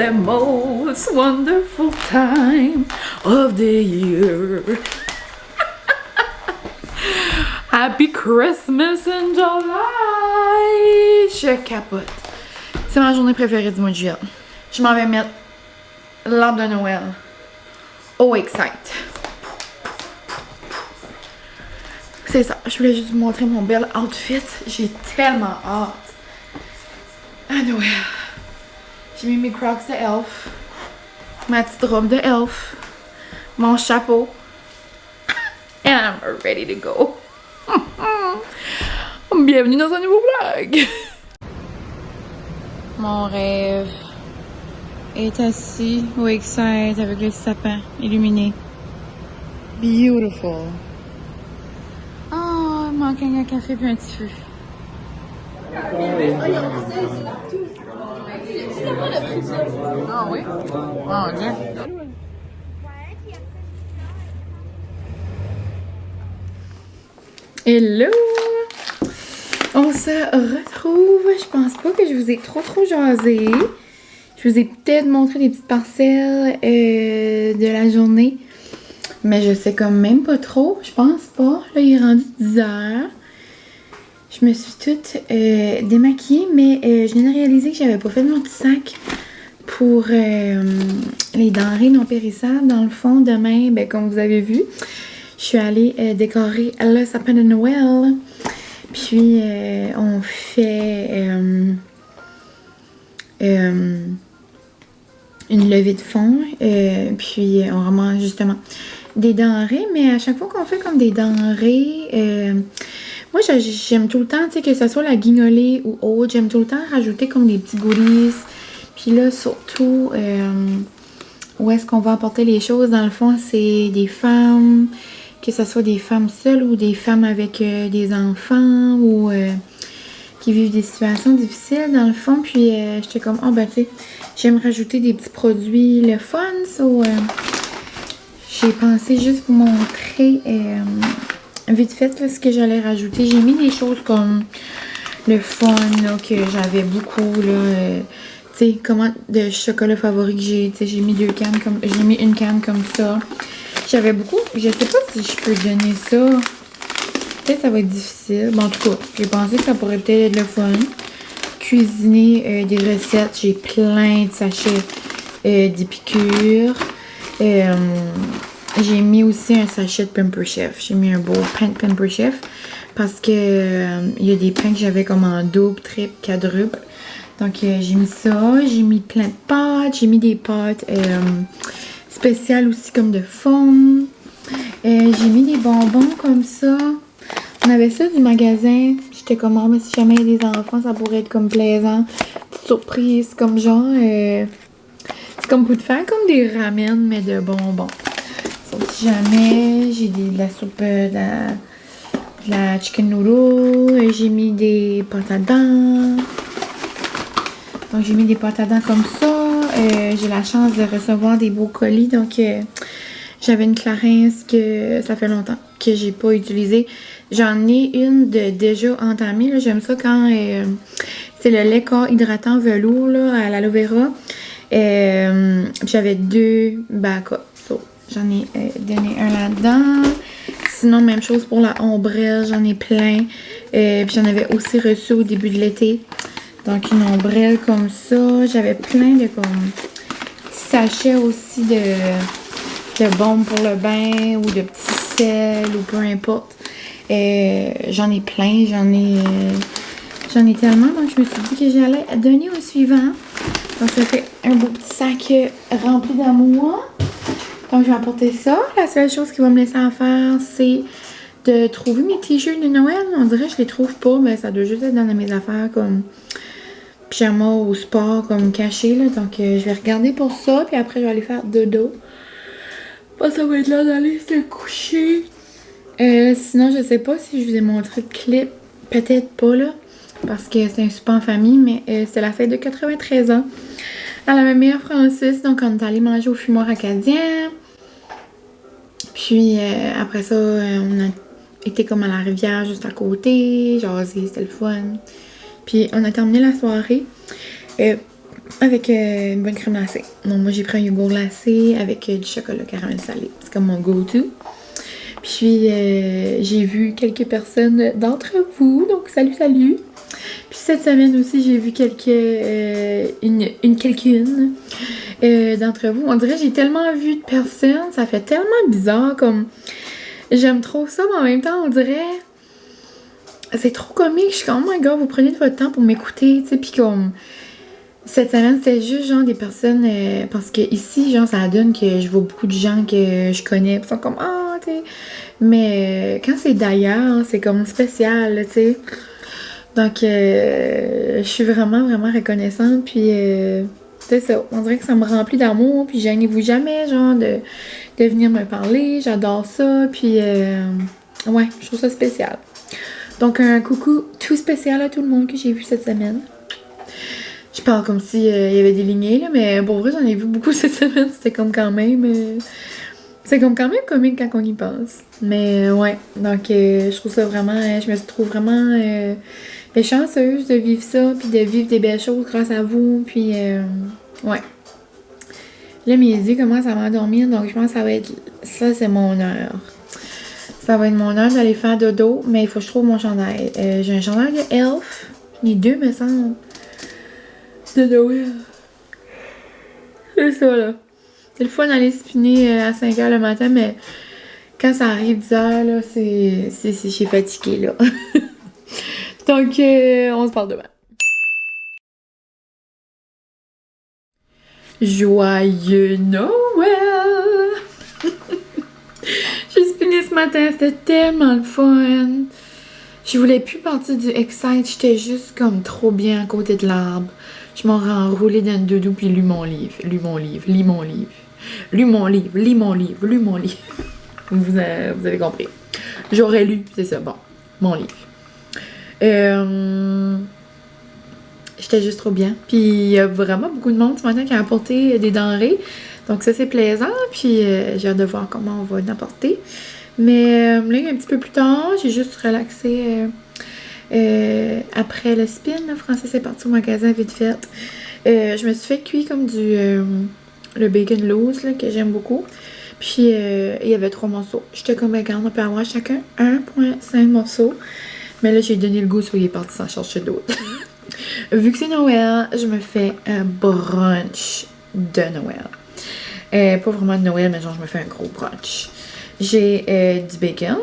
the most wonderful time of the year. Happy Christmas in July! Je capote. C'est ma journée préférée du mois de juillet. Je m'en vais mettre l'arbre de Noël. Oh, excite! C'est ça. Je voulais juste vous montrer mon bel outfit. J'ai tellement hâte. À Noël. J'ai mis mes Crocs de Elf. Ma petite robe de Elf. Mon chapeau. And I'm ready to go. Bienvenue dans un nouveau vlog. Mon rêve est assis au Excite avec le sapin illuminé. Beautiful. Oh, il manque un café puis un petit feu. Ah oui? Oh Dieu. Hello! On se retrouve. Je pense pas que je vous ai trop jasé. Je vous ai peut-être montré des petites parcelles de la journée. Mais je sais comme même pas trop. Je pense pas. Là, il est rendu 10 heures. Je me suis toute démaquillée, mais je viens de réaliser que j'avais pas fait mon petit sac pour les denrées non périssables. Dans le fond, demain, ben, comme vous avez vu, je suis allée décorer le sapin de Noël. Puis, on fait une levée de fonds. Puis, on ramasse justement des denrées. Mais à chaque fois qu'on fait comme des denrées, moi, j'aime tout le temps, tu sais, que ce soit la guignolée ou autre, j'aime tout le temps rajouter comme des petits goodies. Puis là, surtout, où est-ce qu'on va apporter les choses? Dans le fond, c'est des femmes, que ce soit des femmes seules ou des femmes avec des enfants ou qui vivent des situations difficiles, dans le fond. Puis j'étais comme, oh ben tu sais, j'aime rajouter des petits produits, le fun. So, j'ai pensé juste vous montrer vite fait là, ce que j'allais rajouter. J'ai mis des choses comme le fun là, que j'avais beaucoup là. Tu sais, comment de chocolat favori que j'ai. Tu sais, j'ai mis deux cannes comme. J'ai mis une canne comme ça. J'avais beaucoup. Je sais pas si je peux donner ça. Peut-être ça va être difficile. Bon, en tout cas, j'ai pensé que ça pourrait peut-être être le fun. Cuisiner des recettes. J'ai plein de sachets d'épicure. J'ai mis aussi un sachet de Pamper Chef. J'ai mis un beau pain de Pamper Chef. Parce que il y a des pains que j'avais comme en double, triple, quadruple. Donc j'ai mis ça. J'ai mis plein de pâtes. J'ai mis des pâtes spéciales aussi comme de fond. J'ai mis des bonbons comme ça. On avait ça du magasin. J'étais comme, oh, mais si jamais il y a des enfants, ça pourrait être comme plaisant. Petite surprise, comme genre. C'est comme pour te faire comme des ramen, mais de bonbons. Sauf si jamais j'ai de la soupe, de la chicken noodle. J'ai mis des pâtes à dents. Donc j'ai mis des pâtes à dents comme ça. J'ai la chance de recevoir des beaux colis. Donc j'avais une Clarins que ça fait longtemps que j'ai pas utilisée. J'en ai une de déjà entamée. J'aime ça quand c'est le lait corps hydratant velours là, à l'aloe vera. J'avais deux backups. So, j'en ai donné un là-dedans. Sinon, même chose pour la ombrelle. J'en ai plein. Puis j'en avais aussi reçu au début de l'été. Donc une ombrelle comme ça. J'avais plein de comme sachets aussi de bombes pour le bain ou de petits sels ou peu importe. J'en ai plein, j'en ai tellement. Donc je me suis dit que j'allais donner au suivant. Donc ça fait un beau petit sac rempli d'amour. Donc je vais apporter ça. La seule chose qui va me laisser à faire, c'est de trouver mes t-shirts de Noël. On dirait que je les trouve pas, mais ça doit juste être dans mes affaires comme pyjama ou sport comme caché là. Donc je vais regarder pour ça. Puis après je vais aller faire dodo. Bah, ça va être là d'aller se coucher. Sinon je sais pas si je vous ai montré de clip. Peut-être pas là. Parce que c'est un souper en famille. Mais c'est la fête de 93 ans. À la mère Francis. Donc on est allé manger au fumoir acadien. Puis après ça on a été comme à la rivière juste à côté. Jasé, c'était le fun. Puis on a terminé la soirée avec une bonne crème glacée. Donc moi j'ai pris un yogourt glacé avec du chocolat caramel salé. C'est comme mon go-to. Puis j'ai vu quelques personnes d'entre vous, donc salut. Puis cette semaine aussi j'ai vu quelqu'une d'entre vous. On dirait que j'ai tellement vu de personnes, ça fait tellement bizarre comme... J'aime trop ça, mais en même temps on dirait... C'est trop comique, je suis comme, oh my god, vous prenez de votre temps pour m'écouter, tu sais, pis comme... Cette semaine, c'était juste, genre, des personnes... parce que ici, genre, ça donne que je vois beaucoup de gens que je connais, pis ils sont comme, ah, tu sais... Mais quand c'est d'ailleurs, c'est comme spécial, tu sais. Donc, je suis vraiment, vraiment reconnaissante, puis... c'est ça, on dirait que ça me remplit d'amour, puis gênez-vous jamais, genre, de venir me parler, j'adore ça, puis... ouais, je trouve ça spécial. Donc, un coucou tout spécial à tout le monde que j'ai vu cette semaine. Je parle comme si il y avait des lignées, là, mais pour vrai, j'en ai vu beaucoup cette semaine. C'était comme quand même... c'est comme quand même comique quand on y pense. Mais ouais, donc je trouve ça vraiment... je me trouve vraiment chanceuse de vivre ça, puis de vivre des belles choses grâce à vous, puis ouais. Là, mes yeux commencent à m'endormir, donc je pense que ça va être... Ça, c'est mon heure. Ça va être mon heure d'aller faire dodo, mais il faut que je trouve mon chandail. J'ai un chandail de Elf. J'en ai deux, me semble. De Noël. C'est ça, là. C'est le fun d'aller spinner à 5h le matin, mais quand ça arrive 10h, là, je suis fatiguée, là. Donc, on se parle demain. Joyeux Noël! J'ai spiné ce matin, c'était tellement le fun. Je voulais plus partir du Excite, j'étais juste comme trop bien à côté de l'arbre. Je m'aurais enroulé dans le doudou puis lu mon livre. Vous avez compris. J'aurais lu, c'est ça, bon, mon livre. J'étais juste trop bien. Puis il y a vraiment beaucoup de monde ce matin qui a apporté des denrées. Donc ça, c'est plaisant. Puis j'ai hâte de voir comment on va l'apporter. Mais là, un petit peu plus tard, j'ai juste relaxé après le spin. Là, Francis est parti au magasin vite fait. Je me suis fait cuire comme le bacon loose là, que j'aime beaucoup. Puis il y avait 3 morceaux. J'étais comme, regarde, on peut avoir chacun 1,5 morceaux. Mais là, j'ai donné le goût, soit il est parti s'en chercher d'autres. Vu que c'est Noël, je me fais un brunch de Noël. Pas vraiment de Noël, mais genre je me fais un gros brunch. J'ai du bacon.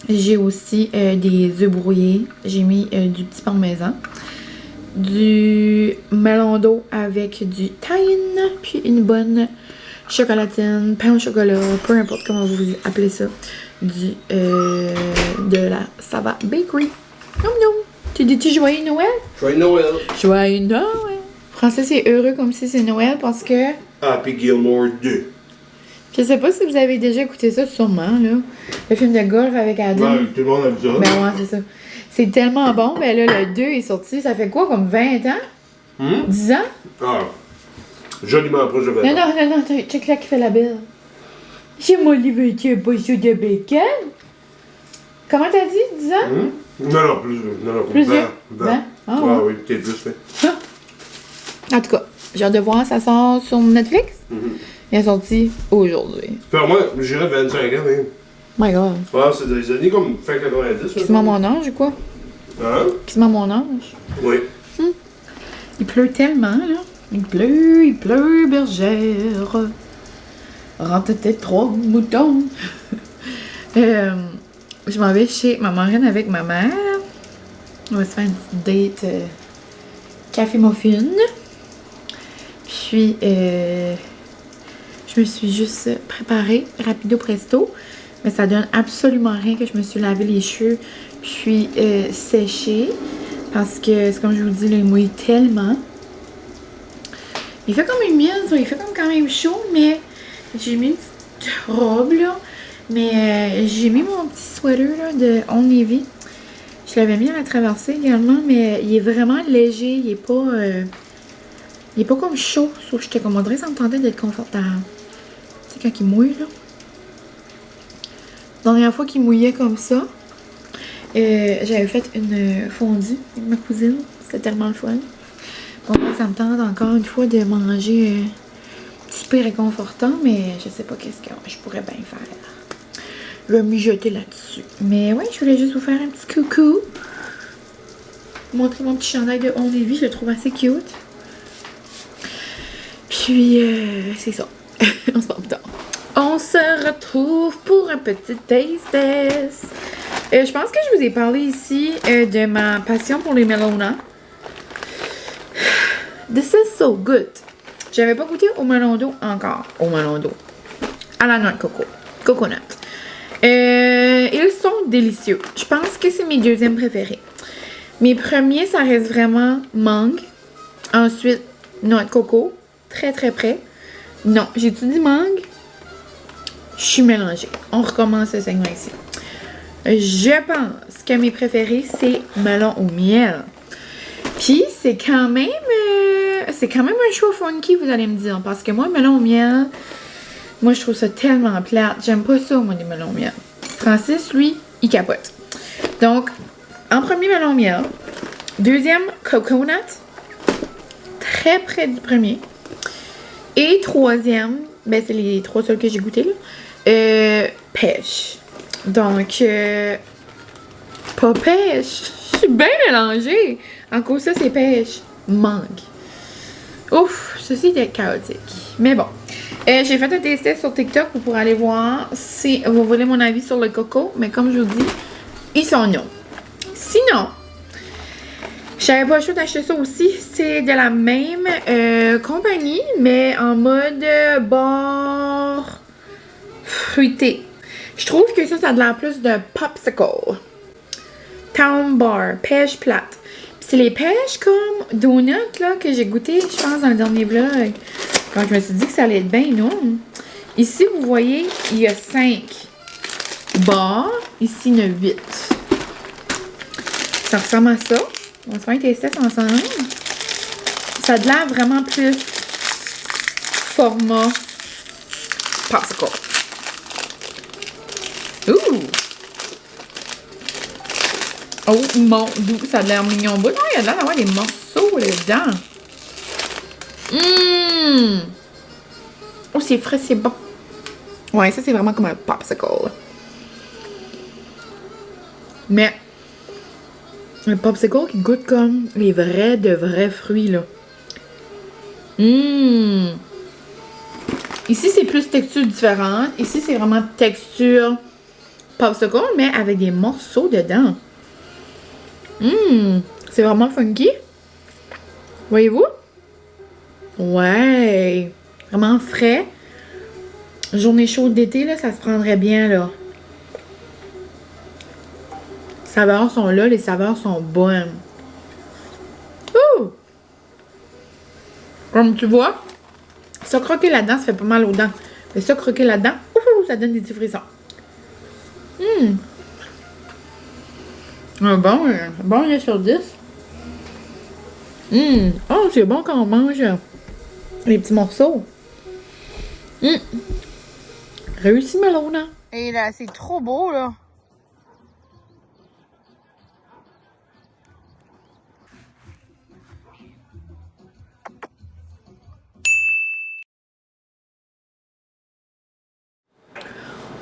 J'ai aussi des œufs brouillés. J'ai mis du petit parmesan. Du melon d'eau avec du tahine. Puis une bonne chocolatine, pain au chocolat, peu importe comment vous appelez ça. De la Sava Bakery. Nom nom. Tu dis-tu joyeux Noël? Joyeux Noël. Joyeux Noël. Francis est heureux comme si c'est Noël parce que... Happy Gilmore 2. Je sais pas si vous avez déjà écouté ça, sûrement, là. Le film de golf avec Adam. Ouais, tout le monde a vu ça. Ben ouais, c'est ça. C'est tellement bon. Ben là, le 2 est sorti, ça fait quoi, comme 20 ans? 10 ans? Ah. Joliment proche de 20 ans. Non, check là qui fait la belle. J'ai mon livre qui a pas ça de bacon. Comment t'as dit, 10 ans? Non, plus 20. 20. Ah, ouais, ouais. oui, peut-être plus, mais. En tout cas, j'ai hâte de voir, ça sort sur Netflix. Il est sorti aujourd'hui. Enfin, moi, j'irais 25 ans, hein. My god. Ouais, c'est des années comme fin 90. Qui se met mon âge ou quoi? Hein? Qui se met mon âge? Oui. Il pleut tellement, là. Il pleut, bergère. Rentre tes 3 moutons. Je m'en vais chez ma marraine avec ma mère. On va se faire une petite date café muffin. Puis, je me suis juste préparée rapido presto. Mais ça donne absolument rien que je me suis lavé les cheveux puis séché. Parce que, c'est comme je vous dis, là, il mouille tellement. Il fait comme humide, il fait comme quand même chaud, mais j'ai mis une petite robe, là. Mais j'ai mis mon petit sweater, là, de Old Navy. Je l'avais mis à la traversée également, mais il est vraiment léger, il est pas comme chaud. Sauf que j'étais comme, on dirait que ça me tentait d'être confortable. Tu sais, quand il mouille, là. La dernière fois qu'il mouillait comme ça, j'avais fait une fondue avec ma cousine. C'était tellement le fun. Bon, moi, ça me tente encore une fois de manger super réconfortant, mais je sais pas qu'est-ce que je pourrais bien faire. Je vais mijoter là-dessus. Mais ouais, je voulais juste vous faire un petit coucou. Montrer mon petit chandail de Only Vie, je le trouve assez cute. Puis, c'est ça. On se parle plus tard. On se retrouve pour un petit taste test. Je pense que je vous ai parlé ici de ma passion pour les melons. This is so good. J'avais pas goûté au melon d'eau encore. Au melon d'eau. À la noix de coco. Coconut. Ils sont délicieux. Je pense que c'est mes deuxièmes préférés. Mes premiers, ça reste vraiment mangue. Ensuite, noix de coco. Très très près. Non, j'ai-tu dit mangue? Je suis mélangée. On recommence ce segment ici. Je pense que mes préférés, c'est melon au miel. Puis, c'est quand même un choix funky, vous allez me dire. Parce que moi, melon au miel, moi, je trouve ça tellement plate. J'aime pas ça, moi, des melons au miel. Francis, lui, il capote. Donc, en premier, melon au miel. Deuxième, coconut. Très près du premier. Et troisième, ben, c'est les trois seuls que j'ai goûtés, là. Pêche. Donc, pas pêche. Je suis bien mélangée. En gros, ça, c'est pêche. Mangue. Ouf, ceci était chaotique. Mais bon. J'ai fait un test test sur TikTok pour aller voir si vous voulez mon avis sur le coco. Mais comme je vous dis, ils sont non. Sinon, j'avais pas le choix d'acheter ça aussi. C'est de la même compagnie, mais en mode bar fruité. Je trouve que ça a de l'air plus de popsicle. Town Bar, pêche plate. C'est les pêches comme donuts là, que j'ai goûté, je pense, dans le dernier vlog. Quand je me suis dit que ça allait être bien non. Ici, vous voyez, il y a 5 barres. Ici, il y en a 8. Ça ressemble à ça. On va se faire un test test ensemble. Ça a de l'air vraiment plus format popsicle. Ouh! Oh mon dieu, ça a l'air mignon. Bon, non, il y a l'air d'avoir des morceaux là-dedans. Oh, c'est frais, c'est bon. Ouais, ça, c'est vraiment comme un popsicle. Mais, un popsicle qui goûte comme les de vrais fruits, là. Ici, c'est plus texture différente. Ici, c'est vraiment texture popsicle, mais avec des morceaux dedans. C'est vraiment funky. Voyez-vous? Ouais. Vraiment frais. Journée chaude d'été, là, ça se prendrait bien, là. Les saveurs sont là, les saveurs sont bonnes. Ouh! Comme tu vois, ça croquer là-dedans, ça fait pas mal aux dents. Mais ça croquer là-dedans, ça donne des petits frissons. Bon, il est sur 10. Oh, c'est bon quand on mange les petits morceaux. Réussi, Melona. Et là, c'est trop beau, là.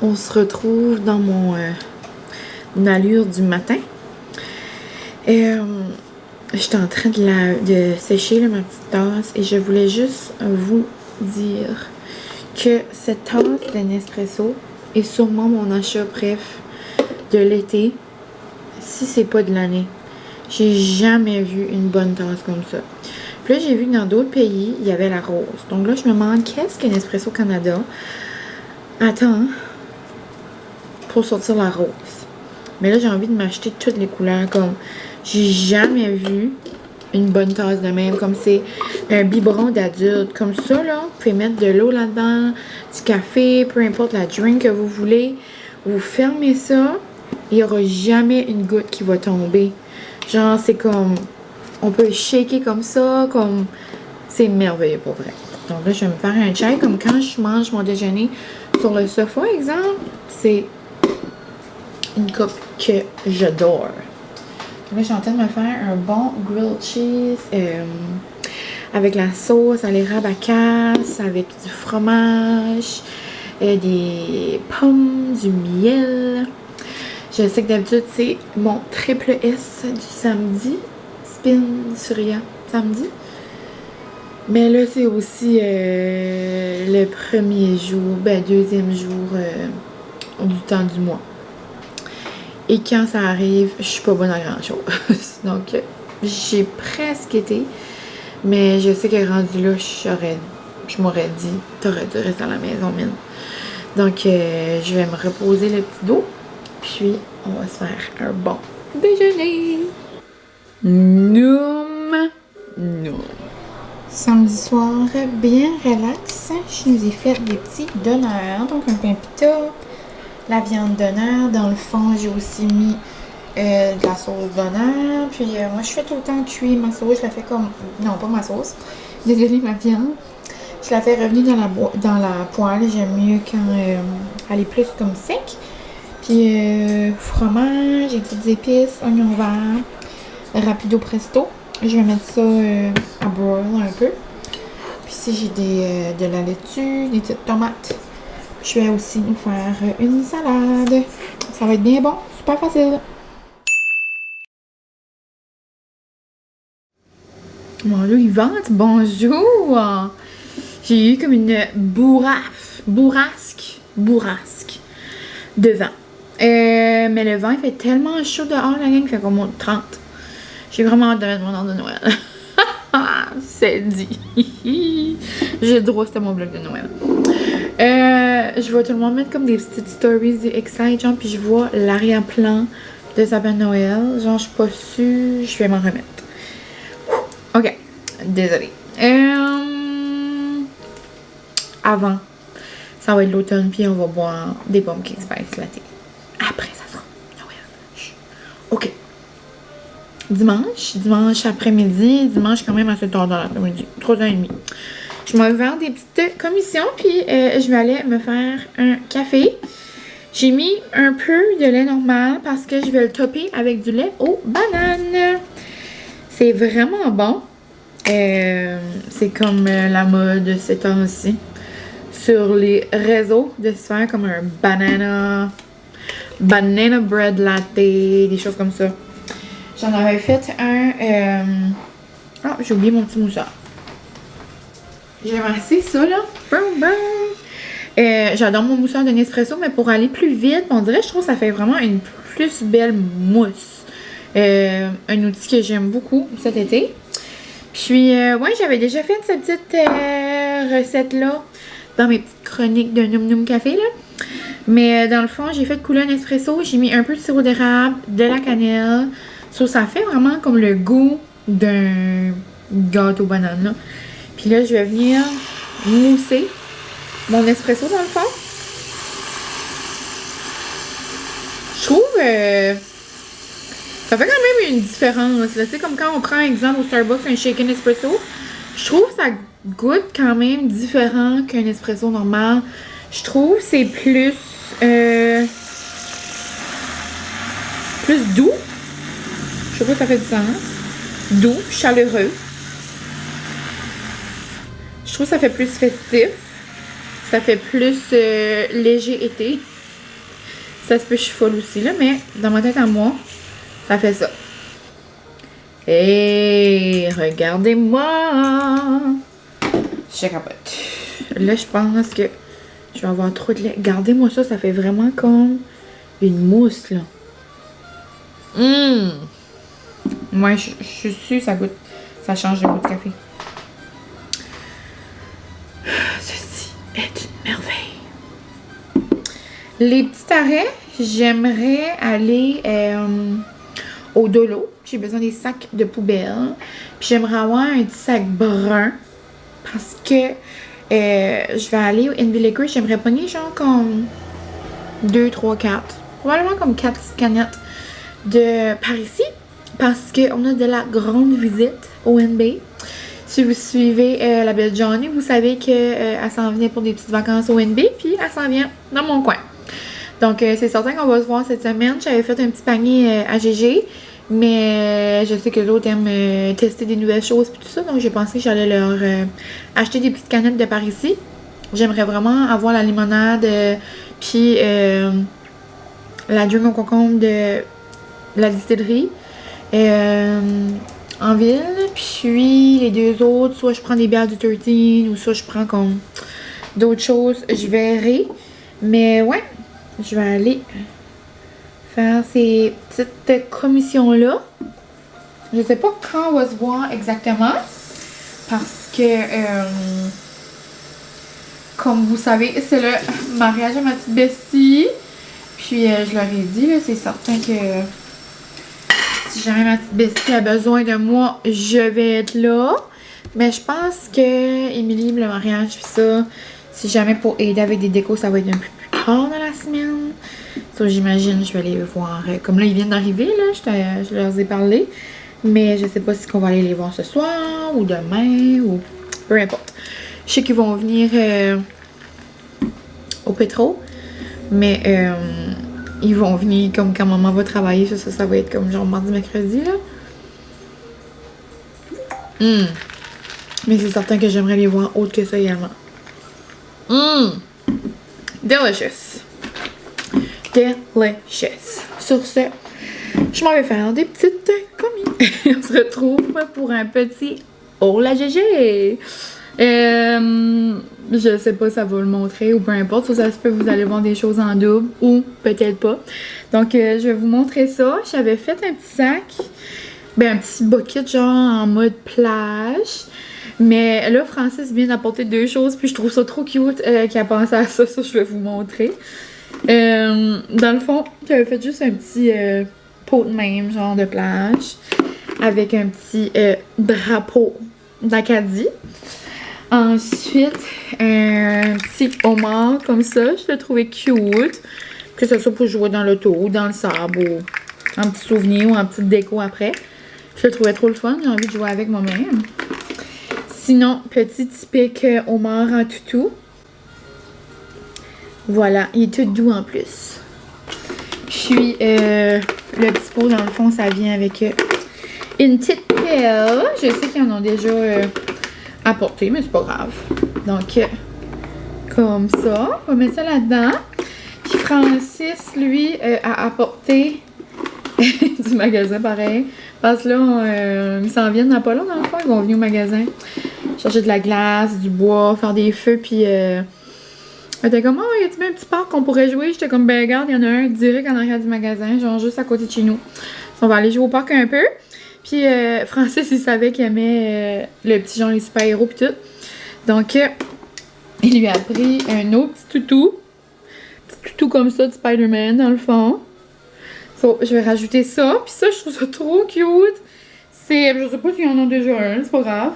On se retrouve dans mon allure du matin. J'étais en train de sécher là, ma petite tasse et je voulais juste vous dire que cette tasse de Nespresso est sûrement mon achat préf de l'été, si c'est pas de l'année. J'ai jamais vu une bonne tasse comme ça. Puis là, j'ai vu que dans d'autres pays, il y avait la rose. Donc là, je me demande qu'est-ce que Nespresso Canada attend pour sortir la rose. Mais là, j'ai envie de m'acheter toutes les couleurs. Comme, j'ai jamais vu une bonne tasse de même. Comme c'est un biberon d'adulte. Comme ça, là, vous pouvez mettre de l'eau là-dedans, du café, peu importe la drink que vous voulez. Vous fermez ça. Il n'y aura jamais une goutte qui va tomber. Genre, c'est comme... On peut shaker comme ça, comme... C'est merveilleux pour vrai. Donc là, je vais me faire un chai comme quand je mange mon déjeuner sur le sofa, exemple. C'est une coupe que j'adore. Là, je suis en train de me faire un bon grilled cheese avec la sauce à l'érable à casse, avec du fromage, des pommes, du miel. Je sais que d'habitude, c'est mon triple S du samedi. Spin Surya samedi. Mais là, c'est aussi le premier jour, deuxième jour du temps du mois. Et quand ça arrive, je suis pas bonne à grand chose. Donc, j'ai presque été. Mais je sais que rendu là, je m'aurais dit, t'aurais dû rester à la maison, mine. Donc, je vais me reposer le petit dos. Puis, on va se faire un bon déjeuner. Noum. Samedi soir, bien relax. Je nous ai fait des petits donneurs. Donc, un pain pita, la viande donneur. Dans le fond, j'ai aussi mis de la sauce donneur. Puis, moi, je fais tout le temps cuire ma sauce. Je la fais comme... Non, pas ma sauce. Désolée, ma viande. Je la fais revenir dans la poêle. J'aime mieux quand elle est plus comme sec. Puis, fromage, des petites épices, oignons verts, rapido presto. Je vais mettre ça à broil un peu. Puis ici, j'ai de la laitue, des petites tomates. Je vais aussi nous faire une salade. Ça va être bien bon, super facile. Mon Dieu, il vente, bonjour! J'ai eu comme une bourrasque de vent. Mais le vent, il fait tellement chaud dehors, la gang, il fait comme moins de 30. J'ai vraiment hâte de mettre mon arbre de Noël. C'est dit. J'ai le droit, c'était mon vlog de Noël. Je vois tout le monde mettre comme des petites stories du Excite, genre, puis je vois l'arrière-plan de sapin de Noël. Genre, je suis pas sûre, je vais m'en remettre. Ok, désolée. Avant, ça va être l'automne, puis on va boire des pumpkin spice latte. Après, ça sera Noël. Chut. Ok. Dimanche après-midi, dimanche quand même assez tard dans l'après-midi, 3h30. Je vais faire des petites commissions, puis je vais aller me faire un café. J'ai mis un peu de lait normal parce que je vais le topper avec du lait aux bananes. C'est vraiment bon. C'est comme la mode ces temps-ci sur les réseaux de se faire comme un banana bread latte, des choses comme ça. J'en avais fait un... Ah, j'ai oublié mon petit mousseur. J'ai amassé ça, là. J'adore mon mousseur de Nespresso, mais pour aller plus vite, on dirait, je trouve que ça fait vraiment une plus belle mousse. Un outil que j'aime beaucoup cet été. Puis, ouais, j'avais déjà fait cette petite recette-là dans mes petites chroniques de Noum Noum Café, là. Mais dans le fond, j'ai fait couler un espresso, j'ai mis un peu de sirop d'érable, de la cannelle. Ça fait vraiment comme le goût d'un gâteau banane, là. Puis là, je vais venir mousser mon espresso dans le fond. Je trouve ça fait quand même une différence, là. Tu sais, comme quand on prend exemple au Starbucks un shaken espresso, je trouve que ça goûte quand même différent qu'un espresso normal. Je trouve que c'est plus doux. Je sais pas si ça fait du sens. Doux, chaleureux. Je trouve que ça fait plus festif. Ça fait plus léger été. Ça se peut que je suis folle aussi, là, mais dans ma tête à moi, ça fait ça. Hey, regardez-moi! Je capote. Là, je pense que je vais avoir trop de lait. Regardez-moi ça, ça fait vraiment comme une mousse, là. Moi, je suis sûre que ça goûte. Ça change le goût de café. Ceci est une merveille. Les petits arrêts, j'aimerais aller au Dolo. J'ai besoin des sacs de poubelle. Puis j'aimerais avoir un petit sac brun. Parce que je vais aller au NB Liquor. J'aimerais pogner genre comme 2, 3, 4. Probablement comme 4 canettes de par ici. Parce qu'on a de la grande visite au NB. Si vous suivez la belle Johnny, vous savez qu'elle s'en vient pour des petites vacances au NB. Puis elle s'en vient dans mon coin. Donc, c'est certain qu'on va se voir cette semaine. J'avais fait un petit panier à GG, mais je sais que les autres aiment tester des nouvelles choses et tout ça, donc j'ai pensé que j'allais leur acheter des petites canettes de par ici. J'aimerais vraiment avoir la limonade, puis la drink au concombre de la distillerie en ville. Puis les deux autres, soit je prends des bières du 13 ou soit je prends comme d'autres choses. Je verrai. Mais ouais, je vais aller faire ces petites commissions-là. Je sais pas quand on va se voir exactement. Parce que, comme vous savez, c'est le mariage de ma petite bestie. Puis je leur ai dit, là, c'est certain que si jamais ma petite bestie a besoin de moi, je vais être là. Mais je pense que Émilie, le mariage, puis ça, si jamais pour aider avec des décos, ça va être un peu plus tard dans la semaine. Ça, j'imagine, je vais aller voir. Comme là, ils viennent d'arriver, là, je leur ai parlé. Mais je sais pas si on va aller les voir ce soir ou demain ou peu importe. Je sais qu'ils vont venir au pétro. Mais ils vont venir comme quand maman va travailler. Ça va être comme genre mardi, mercredi, là. Mais c'est certain que j'aimerais les voir autre que ça également. Delicious. Delicious. Sur ce, je m'en vais faire des petites commis. On se retrouve pour un petit Hola GG. Je sais pas si ça va le montrer ou peu importe. Ça se peut vous allez voir des choses en double ou peut-être pas. Donc je vais vous montrer ça. J'avais fait un petit sac. Ben un petit bucket genre en mode plage. Mais là, Francis vient d'apporter deux choses. Puis je trouve ça trop cute qu'il a pensé à ça. Ça, je vais vous montrer. Dans le fond, j'avais fait juste un petit pot de même, genre de plage. Avec un petit drapeau d'Acadie. Ensuite, un petit homard comme ça. Je l'ai trouvé cute. Que ce soit pour jouer dans l'auto ou dans le sable ou en petit souvenir ou en petite déco après. Je le trouvais trop le fun. J'ai envie de jouer avec moi-même. Sinon, petit typique homard en toutou. Voilà, il est tout doux en plus. Puis, le petit pot, dans le fond, ça vient avec une petite pelle. Je sais qu'ils en ont déjà apporté, mais c'est pas grave. Donc, comme ça, on va mettre ça là-dedans. Puis Francis, lui, a apporté du magasin, pareil. Parce que là, ils s'en viennent dans pas long, dans le fond. Ils vont venir au magasin chercher de la glace, du bois, faire des feux, puis... elle était comme, oh, y a-t-il bien un petit parc qu'on pourrait jouer? J'étais comme, ben regarde, il y en a un direct en arrière du magasin, genre juste à côté de chez nous. On va aller jouer au parc un peu. Puis Francis, il savait qu'il aimait le petit genre les super-héros pis tout. Donc, il lui a pris un autre petit toutou. Petit toutou comme ça de Spider-Man dans le fond. So, je vais rajouter ça. Puis ça, je trouve ça trop cute. Je sais pas s'il y en a déjà un, c'est pas grave.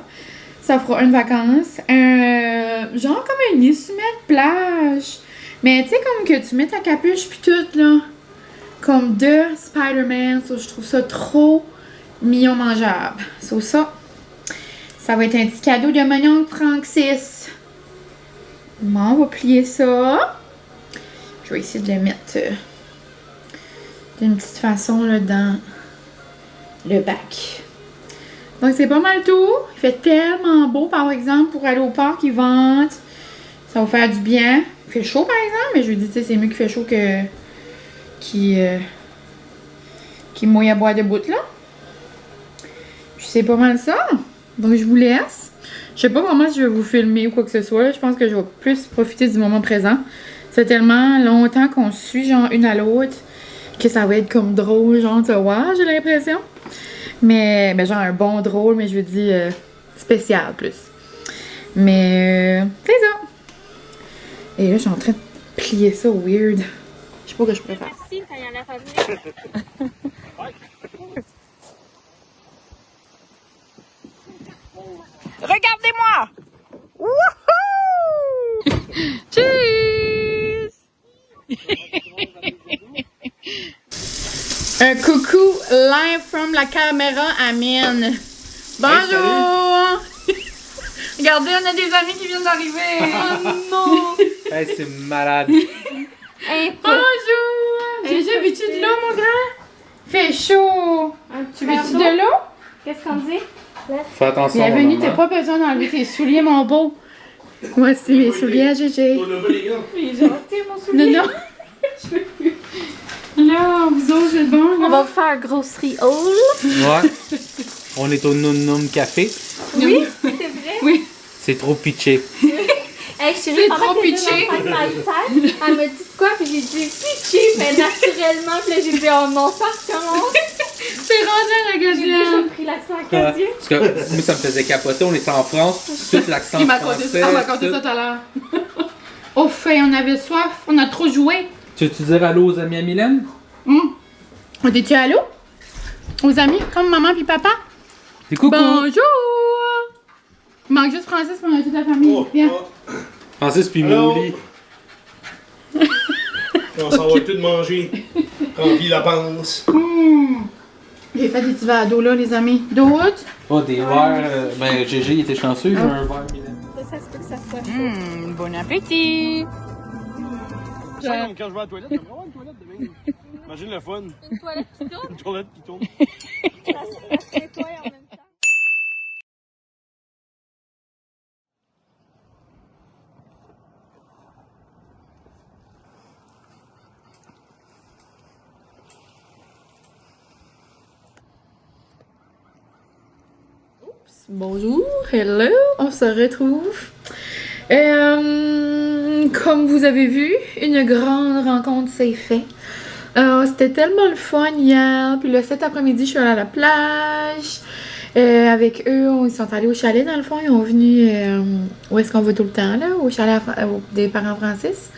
Ça fera une vacance. Genre comme un essuie-mets de plage. Mais tu sais, comme que tu mets ta capuche pis tout, là. Comme de Spider-Man. So, je trouve ça trop mignon mangeable. So, ça va être un petit cadeau de mon oncle Francis. Bon, on va plier ça. Je vais essayer de le mettre d'une petite façon là, dans le bac. Donc, c'est pas mal tout. Il fait tellement beau, par exemple, pour aller au parc, il vente. Ça va faire du bien. Il fait chaud, par exemple, mais je lui dis, tu sais, c'est mieux qu'il fait chaud que qui mouille à boire debout, là. Puis c'est pas mal ça. Donc, je vous laisse. Je sais pas comment je vais vous filmer ou quoi que ce soit. Je pense que je vais plus profiter du moment présent. Ça fait tellement longtemps qu'on se suit, genre, une à l'autre, que ça va être comme drôle, genre, tu vois, j'ai l'impression. Mais, ben, genre, un bon drôle, mais je veux dire spécial, plus. Mais, c'est ça. Et là, je suis en train de plier ça weird. Je sais pas ce que je préfère. Merci quand il y en a famille. Regardez-moi! Wouhou! Cheers! Un coucou live from la caméra à Mine. Bonjour! Regardez, on a des amis qui viennent d'arriver. Oh non! Hey, c'est malade. Bonjour! veux-tu de l'eau, mon grand? Fait chaud. Tu veux-tu de l'eau? Qu'est-ce qu'on dit? Fais attention. Bienvenue, maman. t'as pas besoin d'enlever tes souliers, mon beau. Moi aussi, mes souliers à GG. On a pas les gars. Il est gentil, mon soulier. Non, non. Là, vous autres, c'est bon, On là? va vous faire un grocery haul. Ouais. On est au Num Num Café. Oui, c'est vrai. Oui. C'est trop pitché. Hey, chérie, C'est pendant trop que j'étais pitché. dans le fête, elle m'a dit de quoi, puis j'ai dit pitché, mais naturellement, puis là j'ai dit oh non, ça recommence. C'est rendu un J'ai déjà magasin. pris l'accent Ouais. acadien. Parce que moi, ça me faisait capoter. On était en France. Tout l'accent Il m'a français. raconté ça, elle m'a raconté tout. ça tout à l'heure. Oh, fait, on avait soif, on a trop joué. Tu veux-tu dire allô aux amis à Mylène? On était allô? Aux amis, comme maman puis papa? Des coucou. Bonjour! Il manque juste Francis pour toute la famille. Oh, Viens. oh. Francis puis Allô? Molly. On s'en va tout manger. Rempli la panse. J'ai fait des petits verres d'eau là, les amis. D'autres? Oh, des verres. Ben, GG, il était chanceux. Il a un verre Mylène. Ça se peut que ça soit chaud. Bon appétit! C'est comme quand je vais à la toilette, j'aimerais avoir une toilette de même. Imagine le fun. Une toilette qui tourne, Une toilette qui tourne. ça se nettoie en même temps. Bonjour, hello, on se retrouve. Comme vous avez vu, une grande rencontre s'est faite. C'était tellement le fun hier, puis le 7 après-midi, je suis allée à la plage. Avec eux, ils sont allés au chalet dans le fond, ils ont venu où est-ce qu'on va tout le temps, là, au chalet des parents Francis.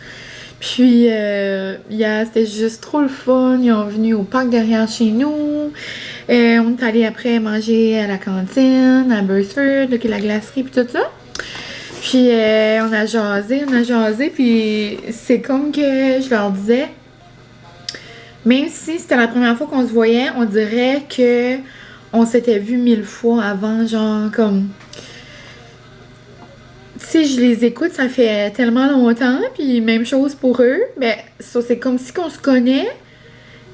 Puis hier, c'était juste trop le fun, ils ont venu au parc derrière chez nous. On est allé après manger à la cantine, à Burstford, là, qui est la glacerie, puis tout ça. Puis on a jasé, puis c'est comme que je leur disais, même si c'était la première fois qu'on se voyait, on dirait que on s'était vu 1000 fois avant, genre comme... Tu sais, je les écoute, ça fait tellement longtemps, puis même chose pour eux, mais ça, c'est comme si qu'on se connaît.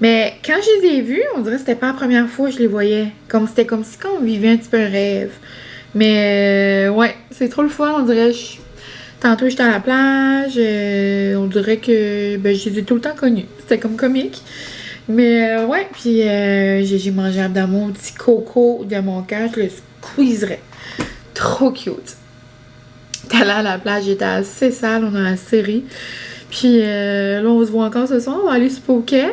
Mais quand je les ai vus, on dirait que c'était pas la première fois que je les voyais. C'était comme si on vivait un petit peu un rêve. Mais ouais, c'est trop le fun, on dirait. Tantôt j'étais à la plage, on dirait que je les ai tout le temps connus. C'était comme comique. Mais ouais, puis j'ai mangé un d'amour, petit coco de mon cœur, je le squeezerais. Trop cute. T'es allé à la plage, j'étais assez sale, on a assez ri. Puis là, on se voit encore ce soir, on va aller se poker.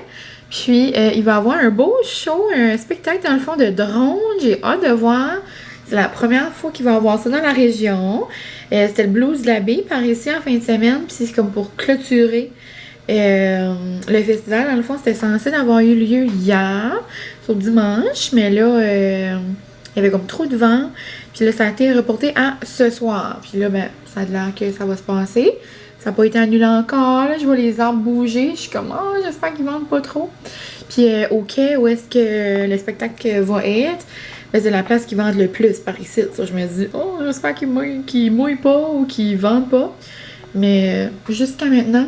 Puis, il va y avoir un beau show, un spectacle dans le fond de drone. J'ai hâte de voir. C'est la première fois qu'il va y avoir ça dans la région. C'était le Blues de la Baie par ici en fin de semaine. Puis c'est comme pour clôturer le festival. Dans le fond, c'était censé avoir eu lieu hier, sur dimanche. Mais là, il y avait comme trop de vent. Puis là, ça a été reporté à ce soir. Puis là, ça a l'air que ça va se passer. Ça n'a pas été annulé encore, là. Je vois les arbres bouger. Je suis comme, oh, j'espère qu'ils vendent pas trop. Puis au quai, où est-ce que le spectacle va être, c'est la place qui vendent le plus par ici. Ça, je me dis, oh, j'espère qu'ils mouillent pas ou qu'ils vendent pas. Mais jusqu'à maintenant,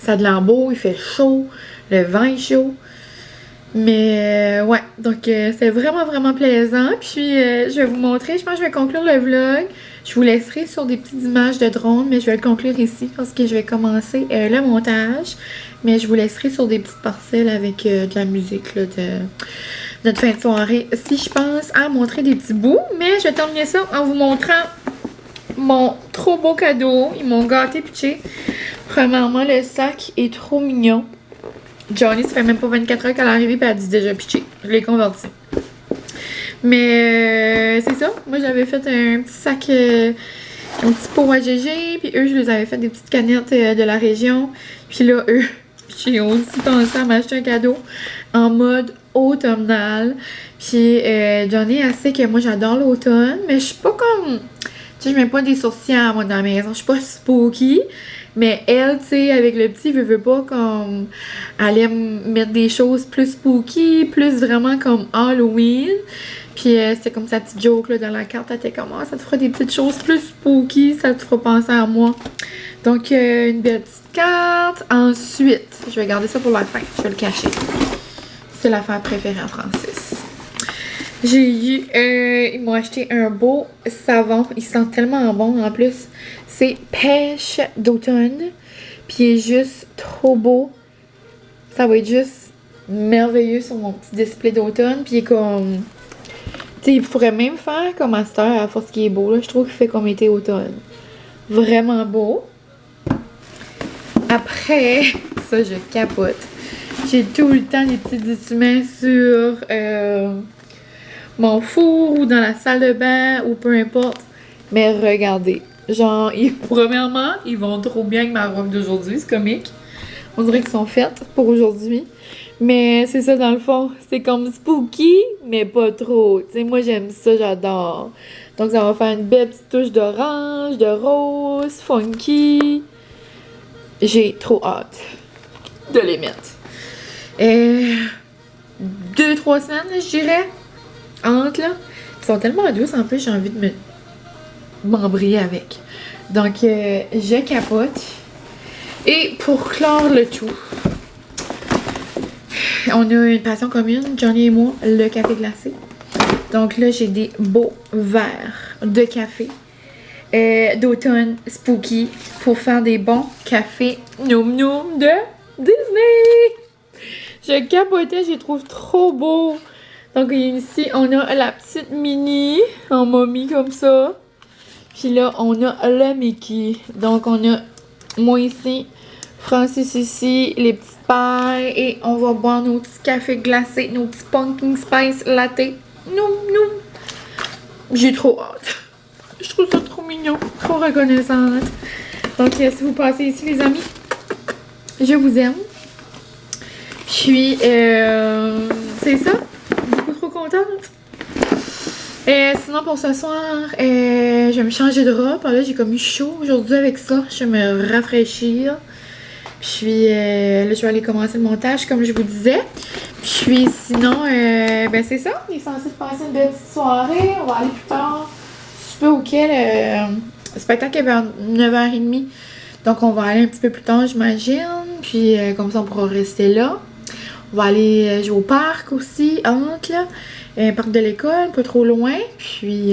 ça a de l'air beau, il fait chaud, le vent est chaud. Mais ouais, donc c'est vraiment, vraiment plaisant. Puis je vais vous montrer, je pense que je vais conclure le vlog. Je vous laisserai sur des petites images de drone, mais je vais le conclure ici parce que je vais commencer le montage. Mais je vous laisserai sur des petites parcelles avec de la musique là, de notre fin de soirée. Si je pense à montrer des petits bouts, mais je vais terminer ça en vous montrant mon trop beau cadeau. Ils m'ont gâté pitché. Premièrement, le sac est trop mignon. Johnny, ça fait même pas 24 heures qu'elle est arrivée et elle a dit déjà pitché. Je l'ai converti. Mais c'est ça. Moi, j'avais fait un petit sac, un petit pot à GG. Puis eux, je les avais fait des petites canettes de la région. Puis là, eux, j'ai aussi pensé à m'acheter un cadeau en mode automnal. Puis Johnny, elle sait que moi, j'adore l'automne. Mais je suis pas comme... Tu sais, je mets pas des sourcils à moi dans la maison. Je suis pas spooky. Mais elle, tu sais, avec le petit, veut pas comme... Elle aime mettre des choses plus spooky, plus vraiment comme Halloween. Puis c'était comme sa petite joke là, dans la carte. Elle était comme ça te fera des petites choses plus spooky, ça te fera penser à moi. Donc une belle petite carte. Ensuite, je vais garder ça pour la fin. Je vais le cacher. C'est l'affaire préférée à Francis. J'ai eu, ils m'ont acheté un beau savon. Il sent tellement bon en plus. C'est pêche d'automne. Puis il est juste trop beau. Ça va être juste merveilleux sur mon petit display d'automne. Puis il est comme... Tu sais, il pourrait même faire comme master à force qu'il est beau. Là. Je trouve qu'il fait comme été automne. Vraiment beau. Après, ça je capote. J'ai tout le temps des petits étuments sur mon four ou dans la salle de bain ou peu importe. Mais regardez. Genre, premièrement, ils vont trop bien avec ma robe d'aujourd'hui. C'est comique. On dirait qu'ils sont faites pour aujourd'hui. Mais c'est ça dans le fond. C'est comme spooky, mais pas trop. Tu sais, moi j'aime ça, j'adore. Donc ça va faire une belle petite touche d'orange, de rose, funky. J'ai trop hâte de les mettre. 2-3 semaines, je dirais. Entre là. Ils sont tellement douces en plus, j'ai envie de m'embrayer avec. Donc je capote. Et pour clore le tout, on a une passion commune, Johnny et moi, le café glacé. Donc là, j'ai des beaux verres de café d'automne spooky pour faire des bons cafés noum noum de Disney. Je capotais, je les trouve trop beaux. Donc ici, on a la petite Minnie en momie comme ça. Puis là, on a le Mickey. Donc on a moi ici, Francis ici, les petites pailles. Et on va boire nos petits cafés glacés, nos petits pumpkin spice latte. Noum noum. J'ai trop hâte. Je trouve ça trop mignon, trop reconnaissante. Donc si vous passez ici les amis, je vous aime. Puis c'est ça. Beaucoup trop contente. Sinon pour ce soir, je vais me changer de robe. Là j'ai comme eu chaud aujourd'hui avec ça. Je vais me rafraîchir. Puis là je vais aller commencer le montage comme je vous disais. Puis sinon, ben c'est ça. On est censé passer une belle petite soirée. On va aller plus tard. Super auquel le spectacle est vers 9h30. Donc on va aller un petit peu plus tard j'imagine. Puis comme ça on pourra rester là. On va aller jouer au parc aussi, entre là. Parc de l'école, pas trop loin. Puis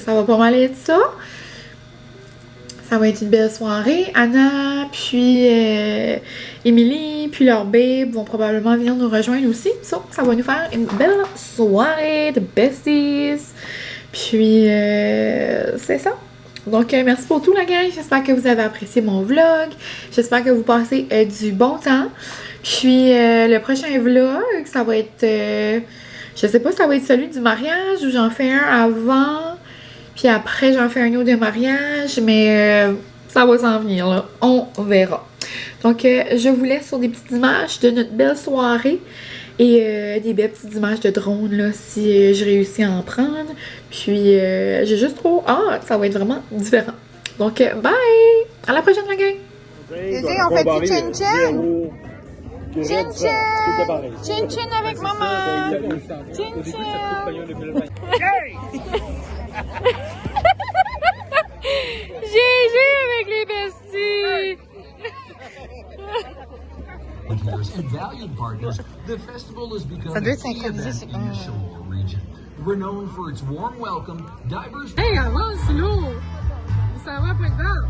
ça va pas mal être ça. Ça va être une belle soirée. Anna, puis Émilie, puis leur babe vont probablement venir nous rejoindre aussi. Ça va nous faire une belle soirée de besties. Puis c'est ça. Donc merci pour tout la gang. J'espère que vous avez apprécié mon vlog. J'espère que vous passez du bon temps. Puis le prochain vlog, ça va être... je sais pas si ça va être celui du mariage ou j'en fais un avant. Puis après, j'en fais un autre de mariage. Mais ça va s'en venir là. On verra. Donc je vous laisse sur des petites images de notre belle soirée. Et des belles petites images de drone là si je réussis à en prendre. Puis j'ai juste trop hâte. Ça va être vraiment différent. Donc bye! À la prochaine la gang! On fait du chin-chin? Chin-chin! Chin-chin avec maman! Chin-chin! GG avec les besties! And valued partners, the festival has become Ça doit a être key synchronisé, event c'est in the Shoal region. Renowned for its warm welcome, diverse... Hey, avance, l'eau! Ça va pas dedans!